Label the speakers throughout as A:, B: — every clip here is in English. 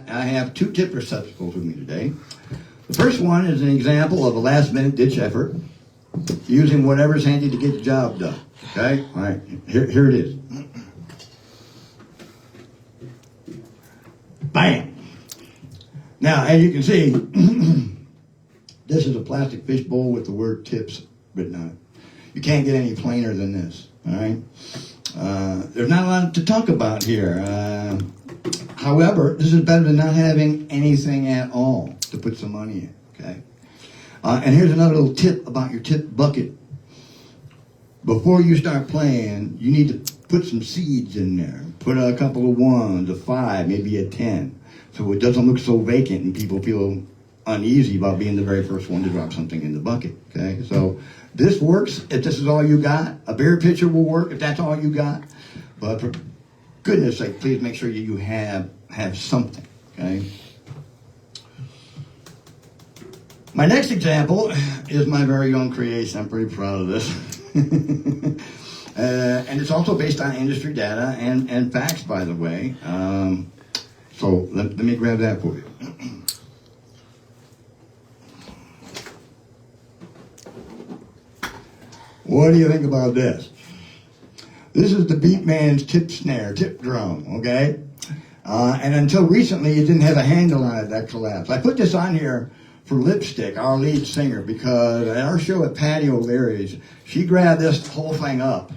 A: I have two tip receptacles with me today. The first one is an example of a last-minute ditch effort using whatever's handy to get the job done. Okay? All right, here it is. Bam! Now, as you can see, this is a plastic fish bowl with the word tips written on it. You can't get any plainer than this, all right? There's not a lot to talk about here. However, this is better than not having anything at all to put some money in, okay? And here's another little tip about your tip bucket. Before you start playing, you need to put some seeds in there. Put a couple of 1s, a 5, maybe a 10, so it doesn't look so vacant and people feel uneasy about being the very first one to drop something in the bucket, okay? So this works if this is all you got. A beer pitcher will work if that's all you got. But for goodness sake, please make sure you have something, okay? My next example is my very own creation. I'm pretty proud of this. And it's also based on industry data and facts, by the way. So let me grab that for you. What do you think about this? This is the Beatman's tip snare, tip drum, okay? And until recently, it didn't have a handle on it that collapsed. I put this on here for Lipstick, our lead singer, because at our show at Patio Larry's, she grabbed this whole thing up.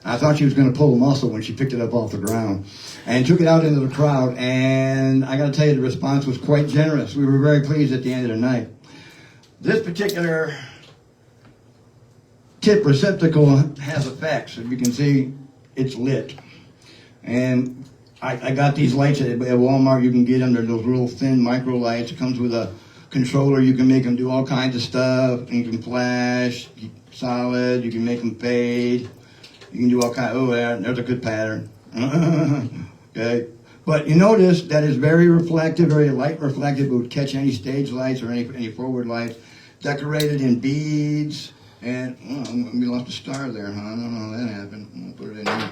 A: I thought she was going to pull a muscle when she picked it up off the ground and took it out into the crowd. And I got to tell you, the response was quite generous. We were very pleased at the end of the night. This particular tip receptacle has effects. As you can see, it's lit. And I got these lights at Walmart. You can get them. They're those real thin micro lights. It comes with a controller. You can make them do all kinds of stuff. You can flash, solid. You can make them fade. You can do all kinds. Oh, there's a good pattern. Okay. But you notice that it's very reflective, very light reflective. It would catch any stage lights or any forward lights. Decorated in beads. And, we lost a star there, huh? I don't know how that happened. I'll put it in here.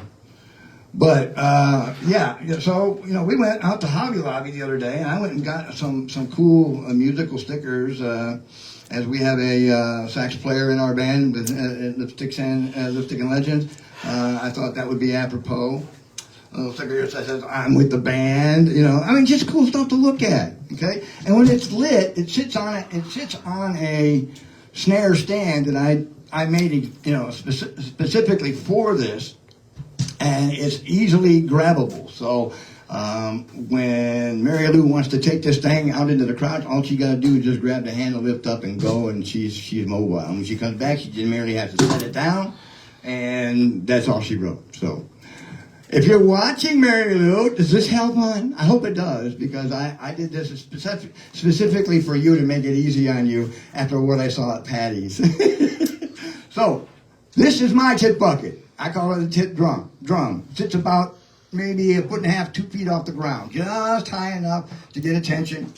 A: But, yeah, so, we went out to Hobby Lobby the other day, and I went and got some cool musical stickers, as we have a sax player in our band with Lipstick and Legends. I thought that would be apropos. A little sticker here that says, I'm with the band, just cool stuff to look at, okay? And when it's lit, it sits on a snare stand that I made, specifically for this, and it's easily grabbable. So when Mary Lou wants to take this thing out into the crowd, all she got to do is just grab the handle, lift up, and go, and she's mobile. And when she comes back, she just merely has to set it down, and that's all she wrote. So if you're watching, Mary Lou, does this help on? I hope it does, because I did this specifically for you to make it easy on you after what I saw at Patty's. So this is my tip bucket. I call it a tip drum. It sits about maybe 1.5 feet, 2 feet off the ground, just high enough to get attention,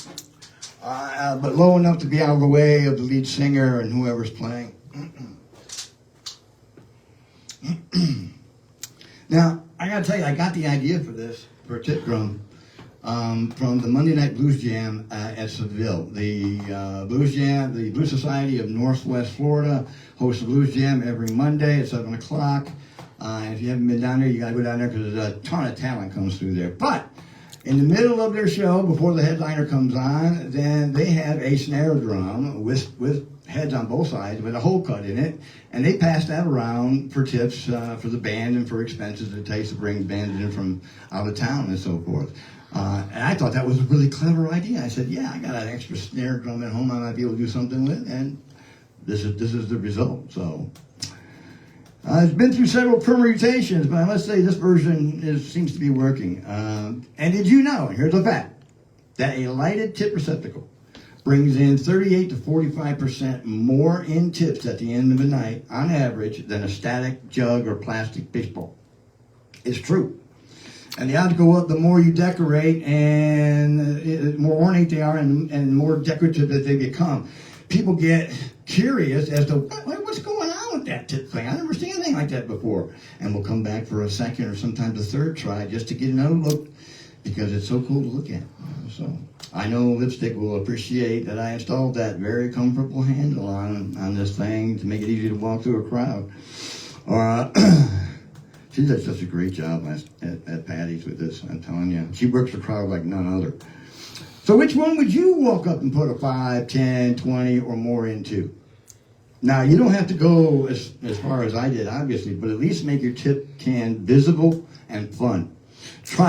A: but low enough to be out of the way of the lead singer and whoever's playing. Now, I gotta tell you, I got the idea for a tip drum, from the Monday Night Blues Jam at Seville. The Blues Jam, the Blues Society of Northwest Florida hosts a Blues Jam every Monday at 7 o'clock. And if you haven't been down there, you gotta go down there because there's a ton of talent comes through there. But in the middle of their show, before the headliner comes on, then they have a snare drum with heads on both sides with a hole cut in it, and they pass that around for tips for the band and for expenses it takes to bring bands in from out of town and so forth. And I thought that was a really clever idea. I said, yeah, I got an extra snare drum at home I might be able to do something with, and this is the result. So it's been through several permutations, but I must say this version seems to be working. And did you know, here's a fact, that a lighted tip receptacle brings in 38 to 45% more in tips at the end of the night, on average, than a static jug or plastic fish bowl. It's true. And the odds go up the more you decorate, and the more ornate they are and more decorative that they become. People get curious as to what's going on with that tip thing. I've never seen anything like that before. And we'll come back for a second or sometimes a third try just to get another look because it's so cool to look at. So I know Lipstick will appreciate that I installed that very comfortable handle on this thing to make it easy to walk through a crowd. She does such a great job at Patty's with this, I'm telling you. She works the crowd like none other. So which one would you walk up and put a 5, 10, 20 or more into? Now, you don't have to go as far as I did, obviously, but at least make your tip can visible and fun. Try